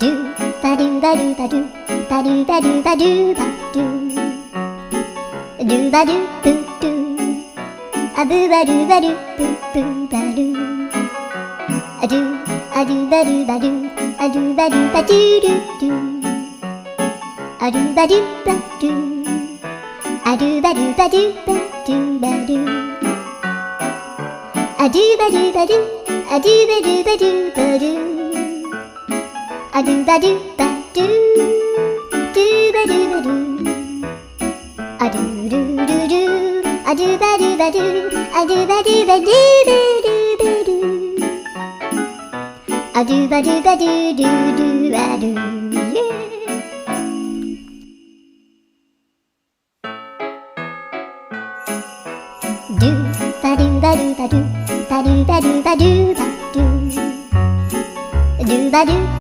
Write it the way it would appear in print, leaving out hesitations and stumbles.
Do ba do ba do ba do ba do ba do ba do ba do ba do boo doo a boo ba do ba do boo boo ba do a do ba do ba do a do ba do ba do do do a do ba do ba do a do ba do ba do ba do ba do a do ba do ba do a do ba do ba do ba do a do ba do ba do do ba do ba do a do do do do a do ba do ba do a do ba do ba do ba do ba do a do ba do ba do do do ba do yeah. Do ba do ba do ba do ba do ba do ba do ba do do ba do